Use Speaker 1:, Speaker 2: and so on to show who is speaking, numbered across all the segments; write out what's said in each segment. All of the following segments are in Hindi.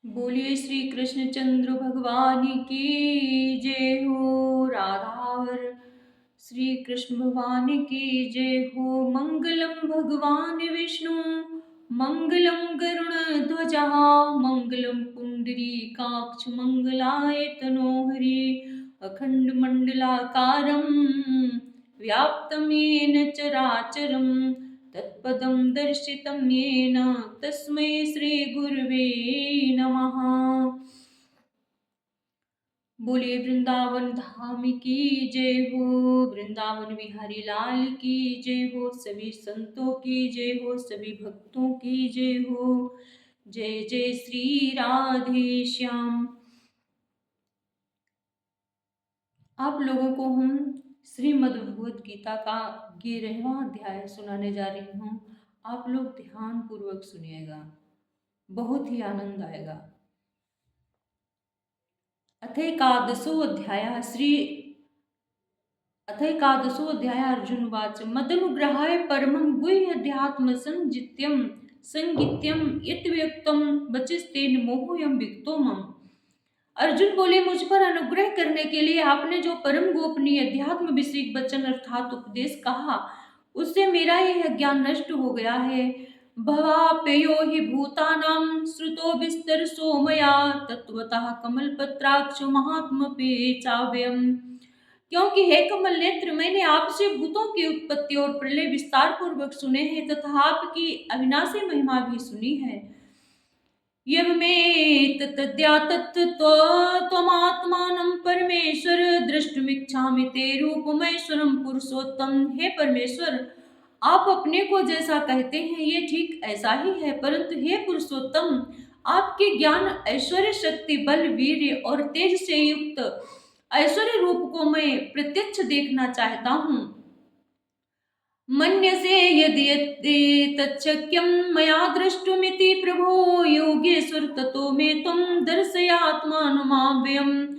Speaker 1: बोलिए श्री कृष्णचंद्र भगवान की जय हो। राधावर श्री कृष्ण भगवान की जय हो। मंगलम भगवान विष्णु मंगलम गरुण ध्वजा मंगलम पुंडरीकाक्ष मंगलाय तनोहरि अखंड मंडलाकारं व्याप्तं येन चराचरं तत्पदं दर्शितं येन तस्मै श्रीगुरवे नमः। बोलिए वृंदावन धाम की जय हो। वृंदावन बिहारी लाल की जय हो। सभी संतों की जय हो। सभी भक्तों की जय हो। जय जय श्री राधे श्याम। आप लोगों को हम श्रीमद् भगवद गीता का 11वां अध्याय सुनाने जा रही हूँ। आप लोग ध्यान पूर्वक सुनिएगा, बहुत ही आनंद आएगा। अथैकादशो अध्याय अर्जुन उवाच मदनुग्रहाय परमं गुह्यध्यात्म संगीत्यम यत्व्यक्तम वचिस्तेन मोहोयं विक्तो मम। अर्जुन बोले, मुझ पर अनुग्रह करने के लिए आपने जो परम गोपनीय अध्यात्म विषयक वचन अर्थात उपदेश कहा, उससे मेरा यह ज्ञान नष्ट हो गया है। भवाप्ययो हि भूतानां श्रुतो विस्तरसो मया तत्वतः कमलपत्राक्ष महात्मपि चाव्ययम्। क्योंकि हे कमल नेत्र, मैंने आपसे भूतों की उत्पत्ति और प्रलय विस्तार पूर्वक सुने हैं तथा आपकी अविनाशी महिमा भी सुनी है। त्वमात्मानं परमेश्वर द्रष्टुमिच्छामि ते रूपमैश्वरं पुरुषोत्तम। हे परमेश्वर, आप अपने को जैसा कहते हैं ये ठीक ऐसा ही है, परंतु हे पुरुषोत्तम, आपके ज्ञान ऐश्वर्य शक्ति बल वीर्य और तेज से युक्त ऐश्वर्य रूप को मैं प्रत्यक्ष देखना चाहता हूँ। मन्यसे यदि तच्छक्यं मया द्रष्टुमिति प्रभो योगेश्वर ततो मे त्वं दर्शयात्मानमाव्ययम्।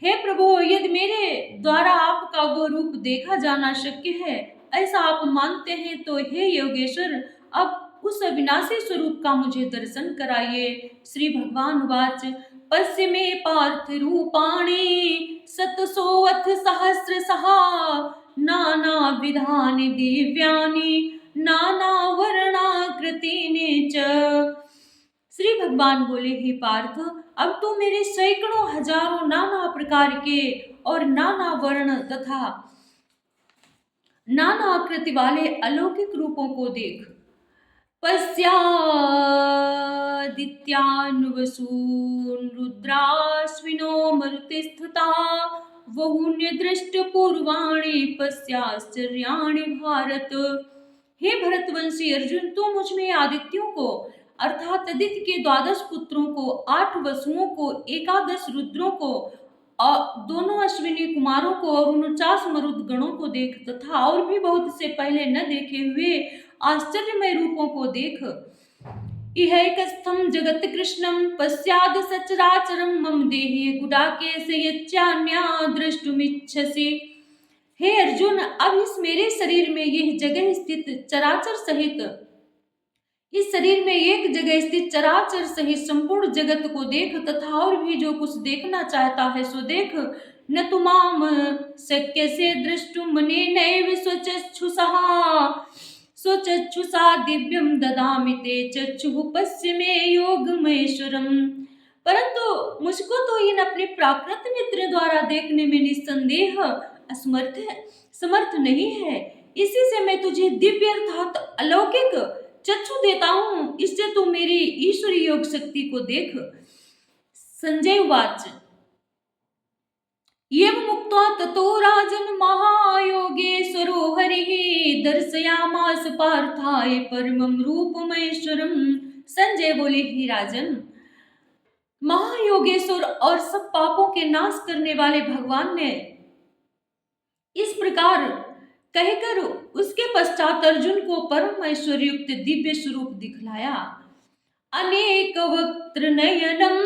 Speaker 1: हे प्रभो, यदि मेरे द्वारा आपका वो रूप देखा जाना शक्य है, ऐसा आप मानते हैं, तो हे योगेश्वर, अब उस अविनाशी स्वरूप का मुझे दर्शन कराइए। श्री भगवान वाच पश्य मे पार्थ रूपाणि शतशोऽथ सहस्रशः नाना विधानि दिव्यानि नाना वर्णाकृतीनि च। श्री भगवान बोले, हे पार्थ, अब तो मेरे सैकड़ों हजारों नाना प्रकार के और नाना वर्ण तथा नाना आकृति वाले अलौकिक रूपों को देख। पश्यादित्यान् रुद्राश्विनो मरुतिस्थिता वहून्य दृष्ट पूर्वाणि पश्याश्चर्याणि भारत। हे भरतवंशी अर्जुन, तू मुझ में आदित्यों को अर्थात आदित्य के 12 पुत्रों को, 8 वसुओं को, 11 रुद्रों को, दोनों अश्विनी कुमारों को और 49 मरुद गणों को देख तथा और भी बहुत से पहले न देखे हुए आश्चर्यमय रूपों को देख। इहैकस्थं जगत कृष्णं पश्चाद सचराचरं मम देहे गुडाकेश यच्चान्या द्रष्टुमिच्छसि। हे अर्जुन, अब इस मेरे शरीर में यह जगह स्थित चराचर सहित इस शरीर में एक जगह स्थित चराचर सहित संपूर्ण जगत को देख तथा और भी जो कुछ देखना चाहता है सो देख। न तुमाम शक्य से द्रष्टुम नैव स्वचक्षुषा दिव्यम ददामि ते चक्षुः पश्य मे योगमैश्वरम्। परंतु मुझको तो इन अपने प्राकृत नेत्र द्वारा देखने में निस्संदेह समर्थ नहीं है। इसी से मैं तुझे दिव्य अर्थात अलौकिक चक्षु देता हूं, इससे तू मेरी ईश्वरी योग शक्ति को देख। संजय उवाच एवं मुक्त्वा ततो राजन् महायोगेश्वरो हरिः दर्शयामास पार्थाय परमं रूपमैश्वरम्। संजय बोले, हे राजन, महायोगेश्वर और सब पापों के नाश करने वाले भगवान ने इस प्रकार कहकर उसके पश्चात अर्जुन को परम ऐश्वर्युक्त दिव्य स्वरूप दिखलाया। अनेक वक्त्र नयनम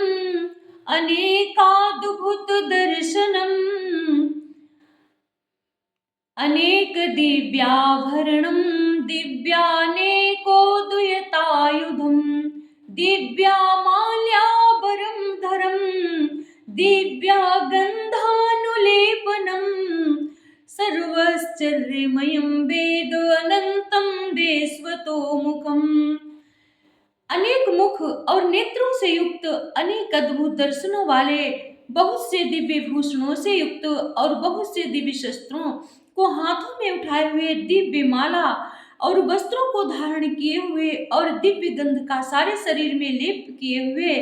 Speaker 1: अनेकाद्भुत दर्शनम अनेक दिव्याभरणम दिव्यानेकोद्यतायुधम दिव्यामाल्याभरणभूषितम दिव्यागन्धानुलेपनं सर्वश्चर्यमयं वेद अनंतं देशवतोमुखम्। अनेक मुख और नेत्रों से युक्त, अनेक अद्भुत दर्शनों वाले, बहुत से दिव्य भूषणों से युक्त और बहुत से दिव्य शस्त्रों को हाथों में उठाए हुए, दिव्य माला और वस्त्रों को धारण किए हुए और दिव्य गंध का सारे शरीर में लेप किए हुए,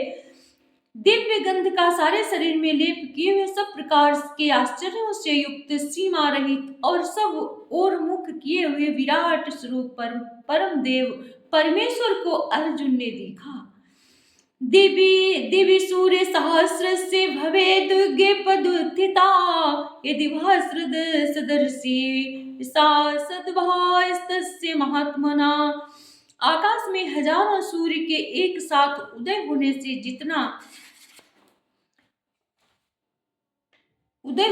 Speaker 1: दिव्य गंध का सारे शरीर में लेप किए हुए, सब प्रकार के आश्चर्यों से युक्त, सीमा रहित और सब और मुख किए हुए विराट स्वरूप परम देव परमेश्वर को अर्जुन ने देखा। दिवि दिवि सूर्य सहस्र से भवेदुग्गे पदुत्थिता यदि भास्रद सदर्शी सा सद्भास्तस्य महात्मना। आकाश में हजारों सूर्य के एक साथ उदय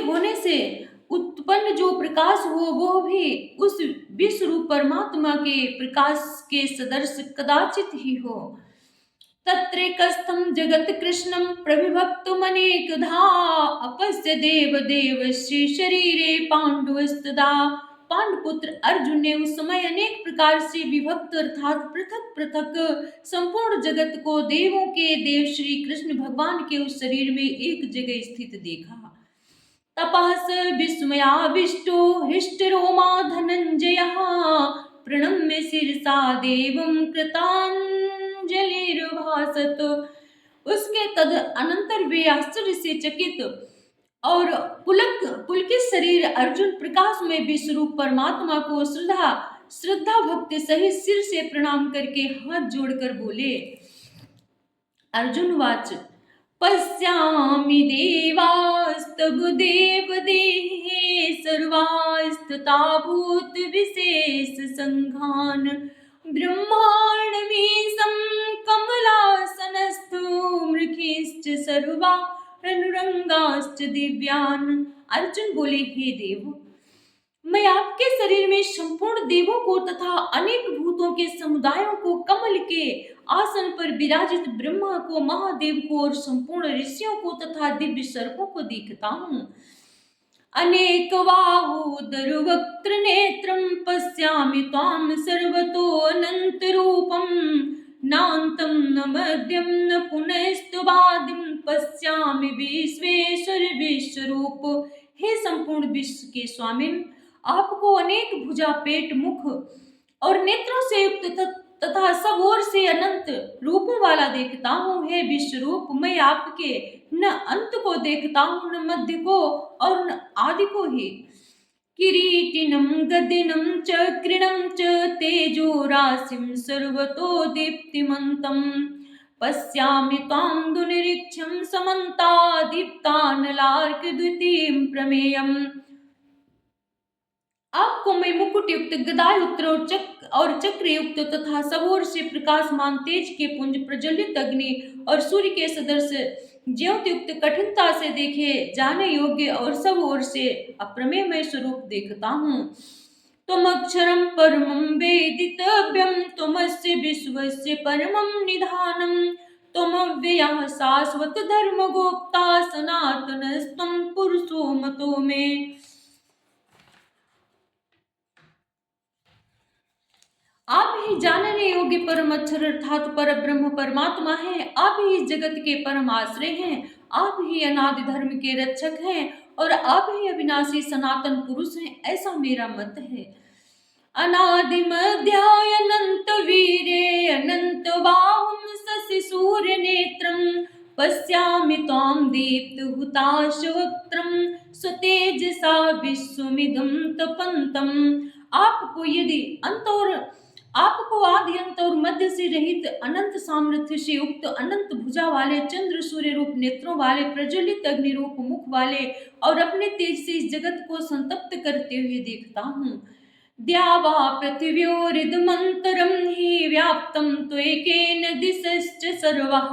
Speaker 1: होने से उत्पन्न जो प्रकाश हो, वो भी उस विश्व रूप परमात्मा के प्रकाश के सदृश कदाचित ही हो। तत्रैकस्थं जगत कृष्णं प्रविभक्तमनेकधा अपस्य देव देवस्य शरीरे पांडुस्तदा। पांडुपुत्र अर्जुन ने उस समय अनेक प्रकार से विभक्त अर्थात पृथक पृथक संपूर्ण जगत को देवों के देव श्री कृष्ण भगवान के उस शरीर में एक जगह स्थित देखा। तपस विस्मयाविष्टो हृष्टरोमा धनंजयः प्रणम्य शिरसा देवं कृतांजलिर्भासत। उसके तद अनंतर वे आश्चर्य से चकित और पुलकित शरीर अर्जुन प्रकाश में विश्वरूप परमात्मा को श्रद्धा भक्ति सहित सिर से प्रणाम करके हाथ जोड़कर बोले। अर्जुन वाच पश्यामि देवास्तव देवदेहे सर्वास्तथा भूत विशेष संघान ब्रह्मांडमीशं कमलासनस्थो मृखिश्च सर्वा अनुरंगाश्च दिव्यान। अर्जुन बोले, हे देव, मैं आपके शरीर में संपूर्ण देवों को तथा अनेक भूतों के समुदायों को, कमल के आसन पर विराजित ब्रह्मा को, महादेव को और संपूर्ण ऋषियों को तथा दिव्य सर्पों को देखता हूँ। अनेक बाहूदर वक्त्र नेत्रं पश्यामि त्वां सर्वतो अनंत रूपं नान्तं न मध्यं न पुनस्तवादिं पश्यामि विश्वेश्वर विश्वरूप। हे संपूर्ण विश्व के स्वामिन, आपको अनेक भुजा, पेट, मुख और नेत्रों से युक्त तथा सब ओर से अनंत रूपों वाला देखता हूँ। हे विश्वरूप, मैं आपके न अंत को देखता हूँ, न मध्य को और न आदि को ही। किरीटिनं गदिनं चक्रिणं च तेजो राशिं सर्वतो दीप्तिमन्तं पश्यामि त्वां दुर्निरीक्ष्यं समन्तादीप्तानलार्कद्युतिं प्रमेयम्। आपको मैं मुकुट युक्त, गदा युक्त और चक्र युक्त तथा सब ओर से प्रकाशमान तेज के पुंज, प्रज्वलित अग्नि और सूर्य के सदृश ज्योत युक्त, कठिनता से देखे जाने योग्य और सब ओर से अप्रमेय स्वरूप देखता हूँ। त्वमक्षरं परमं वेदितव्यं त्वमस्य विश्वस्य परमं निधानं त्वमव्ययः शाश्वत धर्मगोप्ता सनातनस्त्वं पुरुषो मतो मे। आप ही जानने योग्य परम अक्षर अर्थात पर ब्रह्म परमात्मा है। आप ही इस जगत के परम आश्रय हैं। आप ही अनादि धर्म के रक्षक हैं और आप ही अविनाशी सनातन पुरुष हैं, ऐसा मेरा मत है। अनादि मध्याय अनंत वीरे अनंत बाहुं शशि सूर्य नेत्रं पश्यामि त्वां दीप्त हुताशवक्त्रं स्वतेजसा विश्वमिदं तपन्तम्। आपको आदि अंत और मध्य से रहित, अनंत सामर्थ्य से युक्त, अनंत भुजा वाले, चंद्र सूर्य रूप नेत्रों वाले, प्रज्वलित अग्नि रूप मुख वाले और अपने तेज से इस जगत को संतप्त करते हुए देखता हूँ। द्यावा पृथिव्योरिदमन्तरं हि व्याप्तं त्वयैकेन दिशश्च सर्वः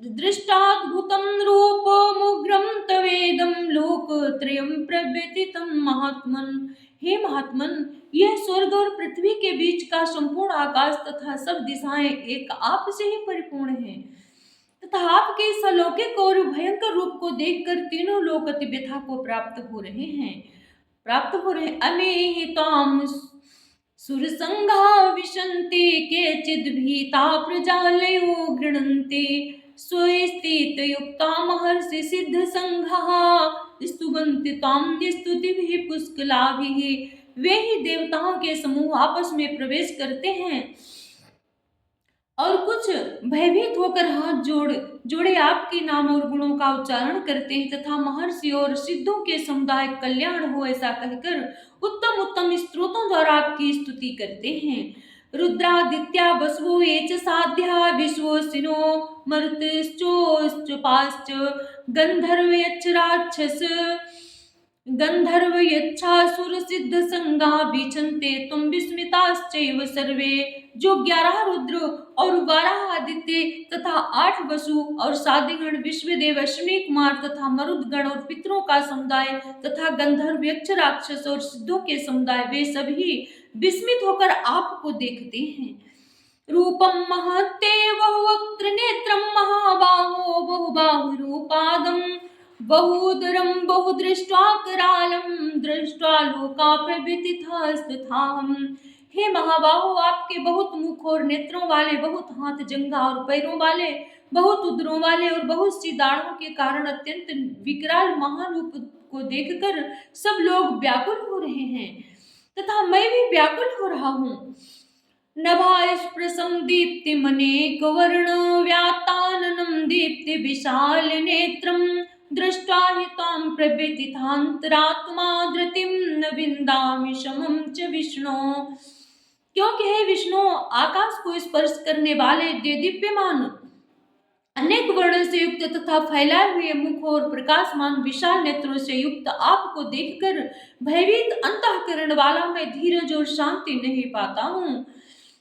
Speaker 1: दृष्टाद्भुतं रूपमुग्रं तवेदं लोकत्रयं प्रव्यथितं महात्मन्। हे महात्मन, यह स्वर्ग और पृथ्वी के बीच का संपूर्ण आकाश तथा सब दिशाएं एक आप से ही परिपूर्ण हैं तथा आपके इस अलौकिक और भयंकर रूप को देखकर तीनों लोग अति व्यथा को प्राप्त हो रहे अमेहिताम सुरसंघा विशन्ति केचिद् भीता प्रजालयो गृह्णन्ति स्वस्थित युक्ता महर्षि सिद्ध संघः स्तुवन्ति तां स्तुतिभिः पुष्कलाभिः। वे ही देवताओं के समूह आपस में प्रवेश करते हैं और कुछ भयभीत होकर हाथ जोड़े आपके नाम और गुणों का उच्चारण करते हैं तथा महर्षि और सिद्धों के समुदाय कल्याण हो ऐसा कहकर उत्तम उत्तम स्त्रोतों द्वारा आपकी स्तुति करते हैं। रुद्रादित्या वसवो ये च साध्या विश्वसिनो मरुतश्चोश्चपाश्च गंधर्व यच्छासुर सिद्ध संगा विचन्ते तुम विस्मिताश्चैव सर्वे। जो 11 रुद्र और 12 आदित्य तथा 8 वसु और साध्यगण विश्वदेव अश्विनी कुमार तथा मरुदगण और पितरों का समुदाय तथा गंधर्व यक्ष राक्षस और सिद्धों के समुदाय वे सभी विस्मित होकर आपको देखते हैं। रूपम महत्ते बहुवक्त्र नेत्रम महाबाहो बहुबाहुरूपादम बहुदरम बहुदृष्ट्वा करालम दृष्ट्वा लोका प्रव्यथितास्तथाहम। हे महाबाहो, आपके बहुत मुख और नेत्रों वाले, बहुत हाथ जंघा और पैरों वाले, बहुत उदरों वाले और बहुत सी दाढ़ों के कारण अत्यंत विकराल महारूप को देखकर सब लोग व्याकुल हो रहे हैं तथा मैं भी व्याकुल हो रहा हूँ। नभास्पृशं दीप्तिमनेक वर्ण व्याताननं दीप्ति विशाल नेत्रं दृष्ट्वा हि तां प्रव्यथितान्तरात्मा धृतिं न विन्दामि शमं च विष्णो। क्योंकि हे विष्णु, आकाश को स्पर्श करने वाले दीप्यमान अनेक वर्णों से युक्त तथा फैलाए हुए मुख और प्रकाशमान विशाल नेत्रों से युक्त आपको देखकर भयभीत अंतःकरण वाला मैं धीरज और शांति नहीं पाता हूँ।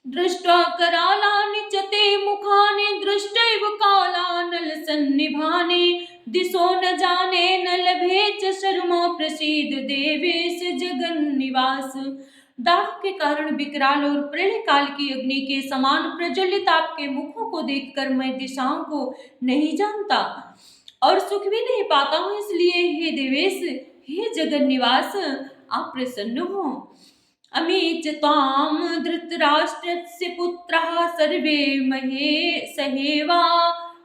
Speaker 1: दृष्ट्वा करालानि च ते मुखानि दृष्टैव कालानल सन्निभानि दिशो न जाने न लभे च शर्मो प्रसीद देवेश जगन्निवास। दाढ़ों के कारण विकराल और प्रलय काल की अग्नि के समान प्रज्वलित आपके मुखों को देखकर मैं दिशाओं को नहीं जानता और सुख भी नहीं पाता हूँ। इसलिए हे देवेश, हे जगन्निवास, आप प्रसन्न हो। अमीच ताम धृतराष्ट्रस्य पुत्रः सर्वे महे सहेवा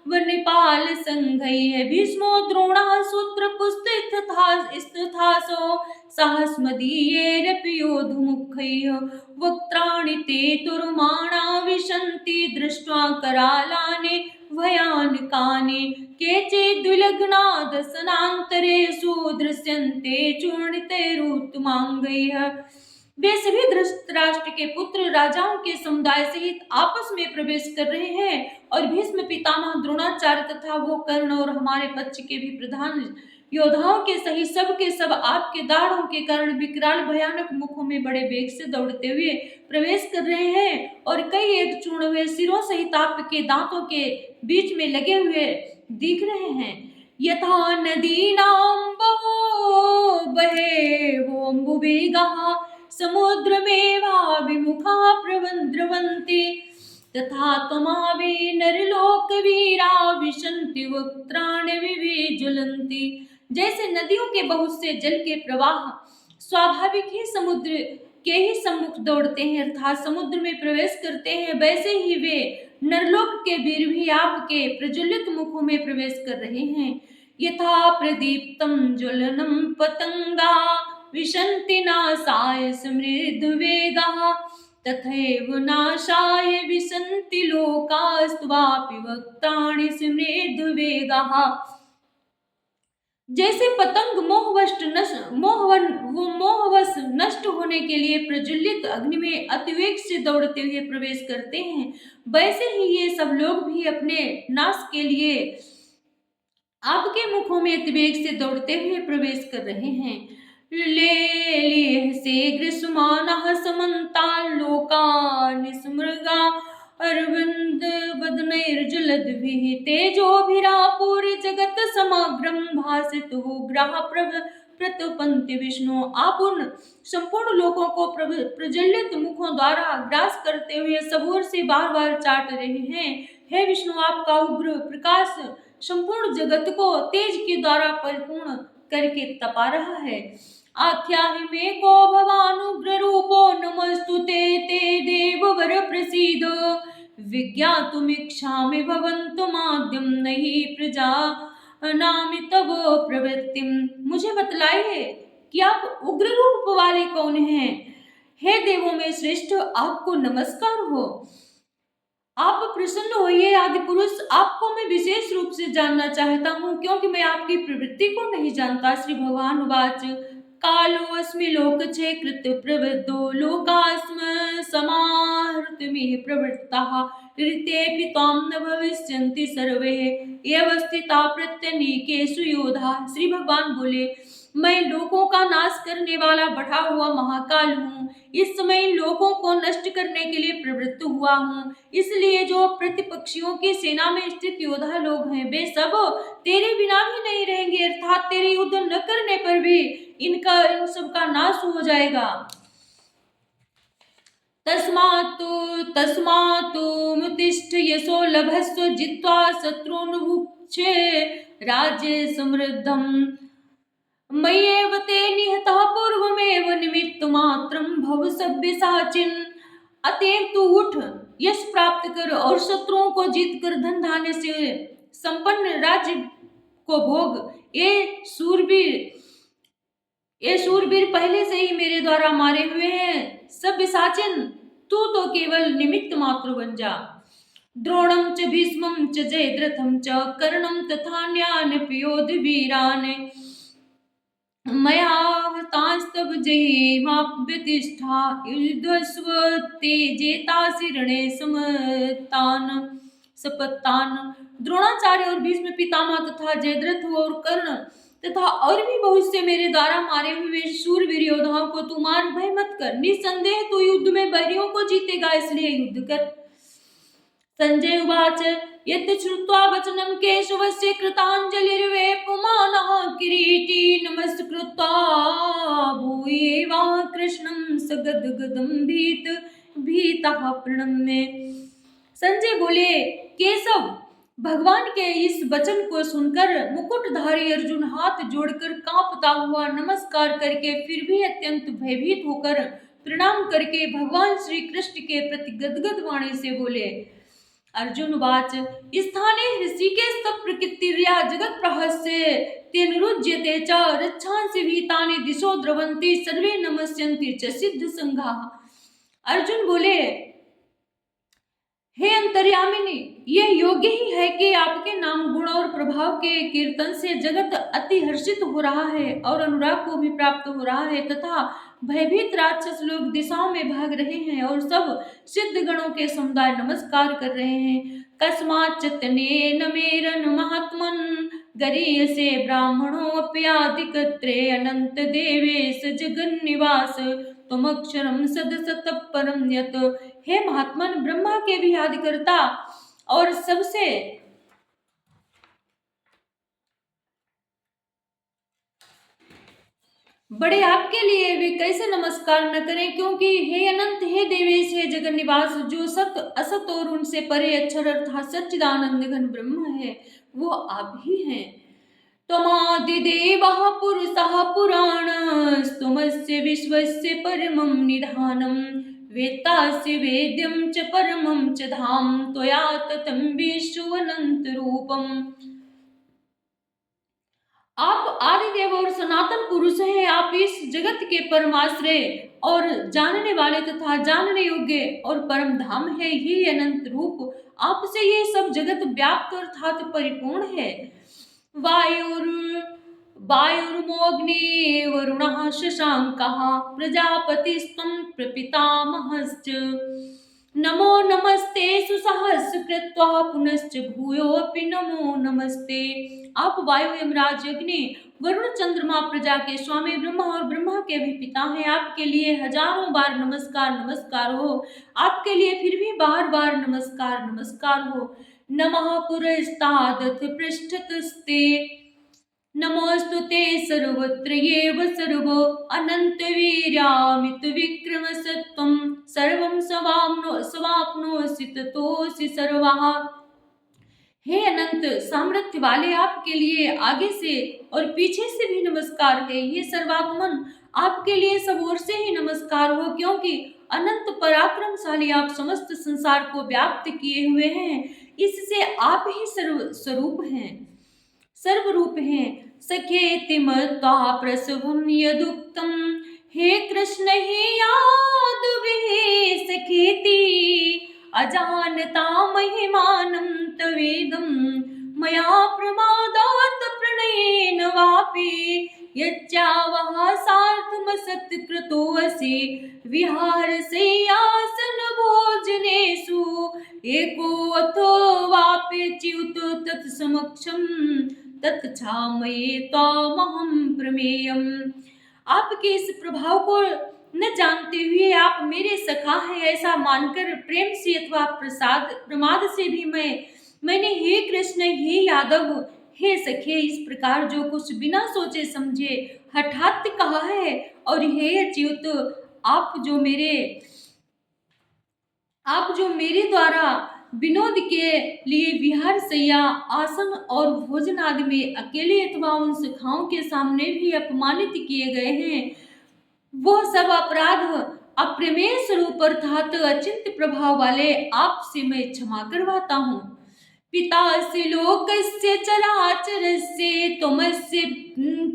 Speaker 1: वनिपाल संघैः भीष्मो द्रोणः सूत्रपुस्तस्थासो सहस्मदीयैरपि योधमुखैः वक्त्राणि ते तुर्माणा विशन्ति दृष्ट्वा करालानि भयानकानि केचिद्विलग्ना दशनान्तरेषु दृश्यन्ते चूर्णितैरुत्तमाङ्गैः। वे सभी धृतराष्ट्र के पुत्र राजाओं के समुदाय सहित आपस में प्रवेश कर रहे हैं और भीष्म पितामह द्रोणाचार्य तथा वो कर्ण और हमारे पक्ष के भी प्रधान योद्धाओं के सहित सब के सब आपके दाढ़ों के कारण विकराल भयानक मुखों में बड़े वेग से दौड़ते हुए प्रवेश कर रहे हैं और कई एक चूर्ण हुए सिरों सहित आपके दांतों के बीच में लगे हुए दिख रहे हैं। यथा नदीनां बहो बहे वोऽम्बुवेगः समुद्रमेवाभिमुखा प्रवन्ति तथा त्वमावि नरलोकवीरा विशन्ति वक्त्राणि विज्वलन्ति। जैसे नदियों के बहुत से जल के प्रवाह स्वाभाविक ही समुद्र के ही सम्मुख दौड़ते हैं अर्थात समुद्र में प्रवेश करते हैं, वैसे ही वे नरलोक के वीर भी आपके प्रज्वलित मुखों में प्रवेश कर रहे हैं। यथा प्रदीप्तं ज्वलनं पतंगा विशन्ति नाशाय समृद्धवेगः तथैव नाशाय विशन्ति लोकास्त्वापि वक्त्राणि समृद्धवेगः। जैसे पतंग मोहवश नष्ट होने के लिए प्रज्वलित अग्नि में अतिवेग से दौड़ते हुए प्रवेश करते हैं, वैसे ही ये सब लोग भी अपने नाश के लिए आपके मुखों में अतिवेग से दौड़ते हुए प्रवेश कर रहे हैं। लेलिह से ग्रीष्मानः समन्ताल्लोकान् स्मृगा अरविंद वदनैर्जलद्भिः तेजोभिरापूर्य जगत समग्रं भासितुः ग्रह प्रतपन्ति विष्णु। आप उन संपूर्ण लोकों को प्रज्वलित मुखों द्वारा ग्रास करते हुए सबूर से बार बार चाट रहे हैं हे विष्णु, आपका उग्र प्रकाश संपूर्ण जगत को तेज के द्वारा परिपूर्ण करके तपा रहा है। आख्याहि मे को भवानुग्र रूपो नमस्तुते ते देववर प्रसीद विज्ञातुमिच्छामि भवन्तुमाद्यं नहि प्रजा नामि तव प्रवृत्तिम। मुझे बतलाइए कि आप उग्र रूप वाले कौन हैं। हे देवों में श्रेष्ठ, आपको नमस्कार हो। आप प्रसन्न होइए आदि पुरुष, आपको मैं विशेष रूप से जानना चाहता हूँ, क्योंकि मैं आपकी प्रवृत्ति को नहीं जानता। श्री भगवान उवाच कालो अस्मि लोकक्षय कृत प्रवृद्धो लोकास्म समाहृतमिह प्रवृत्ताः ऋतेऽपि त्वां न भविष्यन्ति सर्वे एव स्थिता प्रत्यनीकेषु योधा। श्री भगवान बोले, मैं लोगों का नाश करने वाला बढ़ा हुआ महाकाल हूँ। इस समय लोगों को नष्ट करने के लिए प्रवृत्त हुआ हूँ। इसलिए जो प्रतिपक्षियों की सेना में स्थित योद्धा लोग हैं, वे सब तेरे बिना भी नहीं रहेंगे, अर्थात तेरे युद्ध न करने पर भी इन सब का नाश हो जाएगा। तस्मातु मुतिष्ठ यशो लभस्व जित्वा शत्रून् भुक्षे राज्ये समृद्धम् मय्येव ते निहतः पूर्वमेव निमित्त मात्रं भव सव्यसाचिन्। अतएव तू उठ, यश प्राप्त कर और शत्रुओं को जीत कर धन धान्य से संपन्न राज्य को भोग। ये शूरवीर पहले से ही मेरे द्वारा मारे हुए हैं। सव्यसाचिन, तू तो केवल निमित्त मात्र बन जा। द्रोणं च भीष्मं च जयद्रथं च कर्णं तथान्यानपि योधवीरान् मया हतांस्तव जयेमाप्यतिष्ठा युद्धस्व ते जेतासि रणे सपत्तान। द्रोणाचार्य और भीष्म पितामह तथा जयद्रथ और कर्ण तथा और भी बहुत से मेरे द्वारा मारे हुए शूरवीर योद्धाओं को तू मार, भय मत कर। निसंदेह तू युद्ध में बैरियों को जीतेगा, इसलिए युद्ध कर। संजय उवाच यत् श्रुत्वा वचनं केशवस्य कृताञ्जलिर्वेपमानः किरीटी नमस्कृत्वा भूयेवाह कृष्णं सगद्गदं भीतः प्रणम्य। संजय बोले, केशव, भगवान के इस वचन को सुनकर मुकुटधारी अर्जुन हाथ जोड़कर कांपता हुआ नमस्कार करके फिर भी अत्यंत भयभीत होकर प्रणाम करके भगवान श्री कृष्ण के प्रति गदगद वाणी से बोले। अर्जुन वाच स्थाने ऋषिकेश प्रकृतिर्या जगत प्रहस्य तेनुरुज्यते च रक्षांसि भीतानि दिशो द्रवन्ति सर्वे नमस्यन्ति च सिद्ध संघाः। अर्जुन बोले, हे अंतर्यामिनी, यह योग्य ही है कि आपके नाम गुण और प्रभाव के कीर्तन से जगत अति हर्षित हो रहा है और अनुराग को भी प्राप्त हो रहा है, तथा भयभीत राक्षस लोग दिशाओं में भाग रहे हैं और सब सिद्ध गणों के समुदाय नमस्कार कर रहे हैं। कस्माच्च तनेन मेरन महात्मन् गरीयसे ब्राह्मणोऽप्याधिकत्रे अनंत देवेश जगन्निवास तमक्षरम सदसत परम यत। हे महात्मन, ब्रह्मा के भी आदिकर्ता और सबसे बड़े आपके लिए वे कैसे नमस्कार न करें, क्योंकि हे अनंत, हे देवेश, हे जगन्निवास, जो सत असत और उनसे परे अक्षर अर्थात सच्चिदानंद घन ब्रह्म है, वो आप ही हैं। त्वमादिदेवः पुरुषः पुराणस्तुमस्य विश्वस्य परमं निधानं वेत्तासि वेद्यं च परमं च धाम त्वया ततं विश्वमनंत रूपम्। आप आदिदेव और सनातन पुरुष हैं। आप इस जगत के परमाश्रय और जानने वाले तथा जानने योग्य और परम धाम है। ये अनंत रूप, आपसे ये सब जगत व्याप्त अर्थात परिपूर्ण है। वायुर्मोऽग्नि वरुणः शशाङ्कः प्रजापतिस्त्वं प्रपितामहश्च नमो नमस्ते सुसहस्रकृत्वा पुनश्च भूयोऽपि नमो नमस्ते। आप वायु, यमराज, अग्नि, वरुण, चंद्रमा, प्रजा के स्वामी, ब्रह्मा और ब्रह्मा के भी पिता हैं। आपके लिए हजारों बार नमस्कार नमस्कार हो। आपके लिए फिर भी बार बार नमस्कार नमस्कार हो। नमः पुरस्तादथ पृष्ठतस्ते नमोस्तुते सर्वत्र येव सर्व अनंत वीर्यामित विक्रम सत्वं सर्वं समाप्नोसि ततोऽसि सर्वः। अनंत सामर्थ्य वाले आपके लिए आगे से और पीछे से भी नमस्कार है। ये सर्वात्मन आपके लिए सब ओर से ही नमस्कार हो, क्योंकि अनंत पराक्रमशाली आप समस्त संसार को व्याप्त किए हुए हैं। इससे आप ही सर्व स्वरूप हैं, सर्वरूप हैं। सखेति मत्वा प्रसवं यदुक्तम्, हे कृष्ण हे यादव हे सखेति, अजानता महिमानं तवेदं, मया प्रमादात् प्रणयेन वापि, यच्चावः सार्थमसत्कृतोऽसि, विहारशय्यासन भोजनेषु, एको अथो वाप्यच्युत तत्समक्षं, तत्क्षामये त्वामहं प्रमेयम्। आपके इस प्रभाव को न जानते हुए आप मेरे सखा हैं ऐसा मानकर प्रेम से अथवा प्रमाद से भी मैंने हे कृष्ण हे यादव हे सखे इस प्रकार जो कुछ बिना सोचे समझे हठात कहा है। और हे अच्युत, आप जो मेरे द्वारा विनोद के लिए विहार शैया आसन और भोजन आदि में अकेले अथवा उन सखाओं के सामने भी अपमानित किए गए हैं, वो सब अपराध अप्रमेय स्वरूप अर्थात अचिंत्य प्रभाव वाले आपसे मैं क्षमा करवाता हूँ। पितासि लोकस्य चराचरस्य त्वमस्य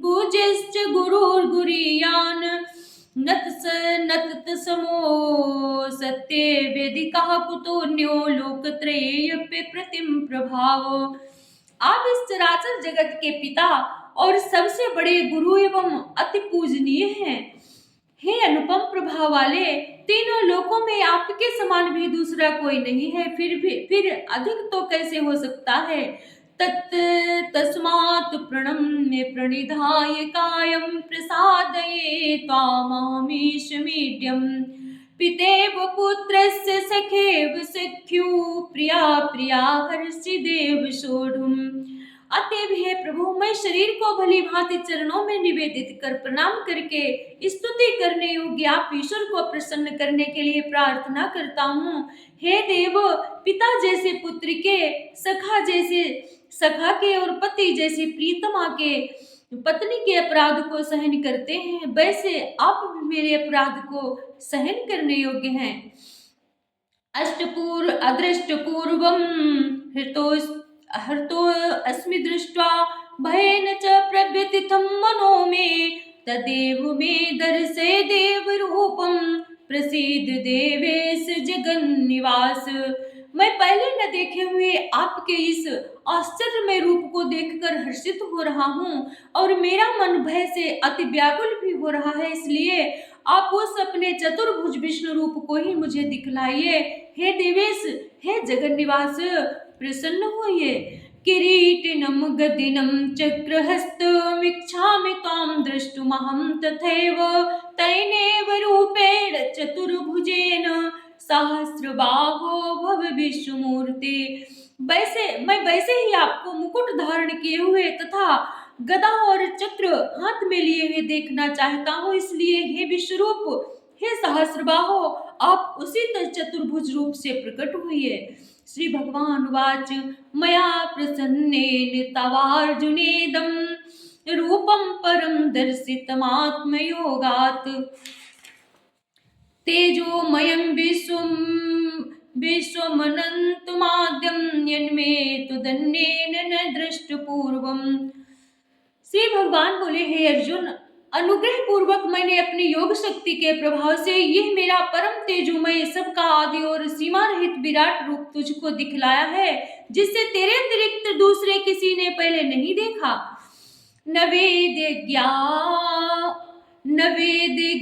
Speaker 1: पूज्यश्च गुरुर्गुरीयान्, नत समो सत्य वेदिका कुतोऽन्यो लोकत्रयेऽपि प्रतिम प्रभाव। आप इस चराचर जगत के पिता और सबसे बड़े गुरु एवं अति पूजनीय हैं। हे अनुपम प्रभाव वाले, तीनों लोकों में आपके समान भी दूसरा कोई नहीं है, फिर अधिक तो कैसे हो सकता है। तस्मात् प्रणम्य प्रणिधाय कायं प्रसादये त्वामहमीश मीड्यम्, पितेव पुत्रस्य सखेव सख्यु, प्रिया प्रिया हर्षिदेव सोढुम्। अतएव हे प्रभु, मैं शरीर को भली भांति चरणों में निवेदित कर प्रणाम करके स्तुति करने योग्य आप ईश्वर को प्रसन्न करने के लिए प्रार्थना करता हूँ। हे देव, पिता जैसे पुत्र के, सखा के और पति जैसे प्रीतमा के पत्नी के अपराध को सहन करते हैं, वैसे आप भी मेरे अपराध को सहन करने योग्य हैं। अष्टपूर्व अदृष्ट पूर्वम हर्तो अस्मि दृष्ट्वा भयेन च प्रव्यथितं मनो मे, तदेव मे दर्शय देव रूपं, प्रसीद देवेश जगन्निवास। मैं पहले न देखे हुए आपके इस आश्चर्यमय रूप को देखकर हर्षित हो रहा हूँ और मेरा मन भय से अति व्याकुल भी हो रहा है, इसलिए आप उस अपने चतुर्भुज विष्णु रूप को ही मुझे दिखलाइए। हे देवेश, हे जगन्निवास, प्रसन्न होइए। किरीटिनं गदिनं चक्रहस्तमिच्छामि त्वां द्रष्टुमहं, तथैव तैनेव रूपेण चतुर्भुजेन सहस्रबाहो भव विश्वमूर्ते। वैसे ही आपको मुकुट धारण किए हुए तथा गदा और चक्र हाथ में लिए हुए देखना चाहता हूँ, इसलिए हे विश्वरूप, हे सहस्रबाहो, आप उसी चतुर्भुज रूप से प्रकट हुए। श्री भगवान वाच, मया प्रसन्नेन तवार्जुनेदं रूपं परं दर्शितमात्मयोगात्, तेजोमयं विश्वमनन्तमाद्यं यन्मे त्वदन्येन न दृष्टपूर्वम्। श्री भगवान बोले, हे अर्जुन, अनुग्रह पूर्वक मैंने अपनी योग शक्ति के प्रभाव से यह मेरा परम तेजोमय सबका आदि और सीमा रहित विराट रूप तुझको दिखलाया है, जिससे तेरे अतिरिक्त दूसरे किसी ने पहले नहीं देखा। न वेद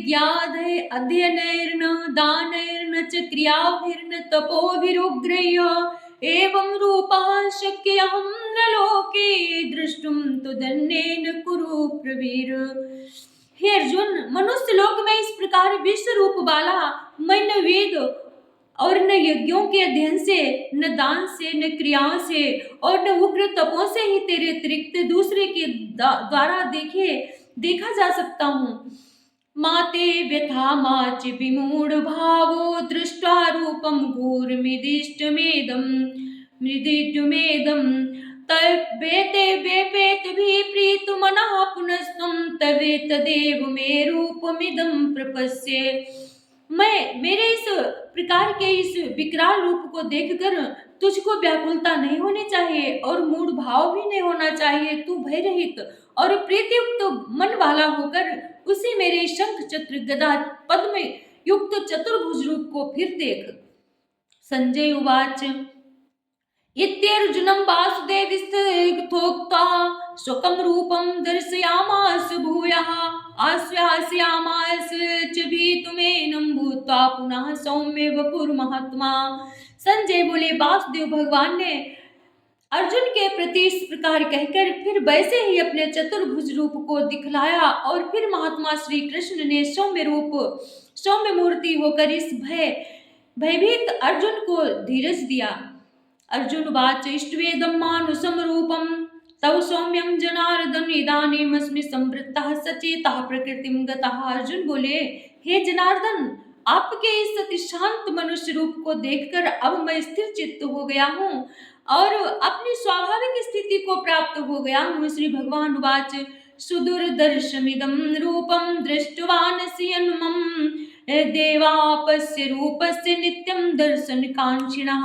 Speaker 1: ज्ञाधय अध्ययनैर्न दानैर्न च क्रियाभिर्न तपोभिरुग्रह्य, एवं रूपः शक्यहं न लोके द्रष्टुं त्वदन्येन कुरु प्रवीर। हे अर्जुन, मनुष्य लोक में इस प्रकार विश्व रूप वाला मैं न वेद और न यज्ञों के अध्ययन से, न दान से, न क्रियाओं से और न उग्र तपों से ही तेरे अतिरिक्त दूसरे के द्वारा देखा जा सकता हूँ। माते व्यथा माच विमूढ़ भावो, दृष्ट्वा रूपम घोरमिदिष्टमेदं तवेते वेपेत भी प्रीत मनः पुनस्त्वं तवे तदेव मे रूपमिदं प्रपश्ये। मैं मेरे इस प्रकार के इस विकराल रूप को देखकर तुझको व्याकुलता नहीं होनी चाहिए और मूढ़ भाव भी नहीं होना चाहिए। तू भय रहित और प्रीतियुक्त मन वाला होकर उसी मेरे शंख चक्र गदा पद्म युक्त चतुर्भुज रूप को फिर देख। संजय उवाच इत्यर्जुनं वासुदेवस्तथोक्त्वा स्वकं रूपं दर्शयामास भूयः आश्वासयामास च भीतुमेनं भूत्वा पुनः सौम्य वपुर्महात्मा। संजय बोले वासुदेव भगवान ने अर्जुन के प्रति इस प्रकार कहकर फिर वैसे ही अपने चतुर्भुज रूप को दिखलाया और फिर महात्मा श्री कृष्ण ने सौम्य मूर्ति होकर इस भयभीत अर्जुन को धीरज दिया। अर्जुन वाच इष्टवेदं मानुषं रूपं तव सौम्यं जनार्दन इदानीमस्मि संवृत्तः सचेतः प्रकृतिं गतः। अर्जुन बोले हे जनार्दन आपके इस अति शांत मनुष्य रूप को देखकर अब मैं स्थिर चित्त हो गया हूँ और अपनी स्वाभाविक स्थिति को प्राप्त हो गया हूँ। श्री भगवान वाच सुदुर्दर्शमिदं रूपं दृष्टवानसि अनुमं देवापस्य रूपस्य नित्यं दर्शन कांक्षिणः।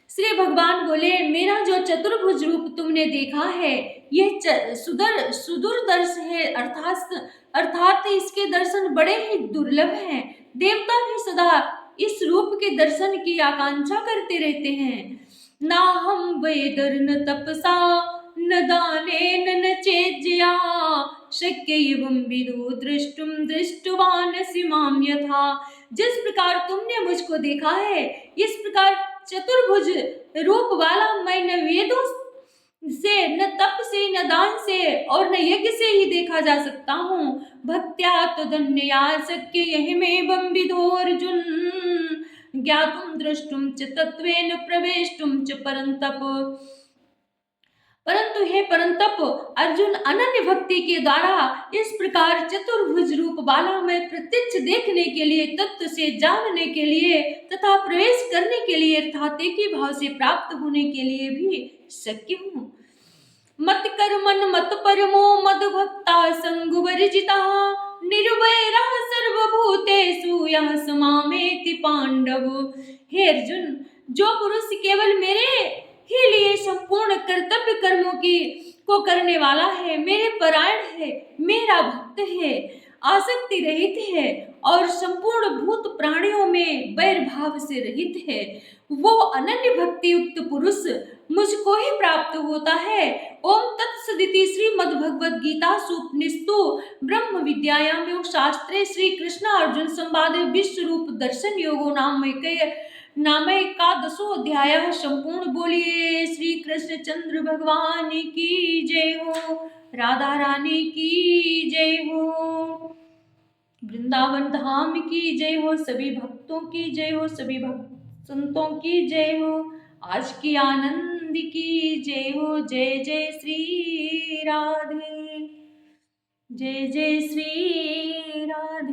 Speaker 1: श्री भगवान बोले मेरा जो चतुर्भुज रूप तुमने देखा है यह सुदूरदर्श है अर्थात इसके दर्शन बड़े ही दुर्लभ हैं। देवता भी सदा इस रूप के दर्शन की आकांक्षा करते रहते हैं। ना हम वेदर न तपसा न दानेन न चेज्या शक्य एवं विदु दृष्टुम दृष्टवानसि माम यथा। जिस प्रकार तुमने मुझको देखा है इस प्रकार चतुर्भुज रूप वाला मैं न वेदों से न तप से न दान से और न यज्ञ से ही देखा जा सकता हूँ। भक्त्या तदन्यया शक्य यहिमेवं विदो अर्जुन ज्ञातुं द्रष्टुं च तत्त्वेन प्रवेष्टुं च परन्तप। परंतु हे परंतप अर्जुन अनन्य भक्ति के द्वारा इस प्रकार चतुर्भुज रूप वाला मैं प्रत्यक्ष देखने के लिए तत्व से जानने के लिए तथा प्रवेश करने के लिए अर्थात एक ही भाव से प्राप्त होने के लिए भी शक्य हूँ। मत कर्मन मत परमो मद भक्ता संग वर्जिता निर्वैरः सर्वभूतेषु यः समामेति पांडव। हे अर्जुन जो पुरुष केवल मेरे ही लिए संपूर्ण कर्तव्य कर्मों को करने वाला है मेरे परायण है मेरा भक्त है आसक्ति रहित है और संपूर्ण भूत प्राणियों में वैर भाव से रहित है वो अनन्य भक्ति युक्त पुरुष मुझको ही प्राप्त होता है। ओम तत्सदिति श्रीमद् भगवद गीता उपनिषदु ब्रह्म विद्यायां योग शास्त्रे श्री कृष्ण अर्जुन संवादे विश्व रूप दर्शन योगो नाम एकादशो अध्याय संपूर्ण। बोलिए श्री कृष्ण चंद्र भगवान की जय हो, राधा रानी की जय हो, वृंदावन धाम की जय हो, सभी भक्तों की जय हो, सभी संतों की जय हो, आज की आनंद की जय हो। जय जय श्री राधे, जय जय श्री राधे।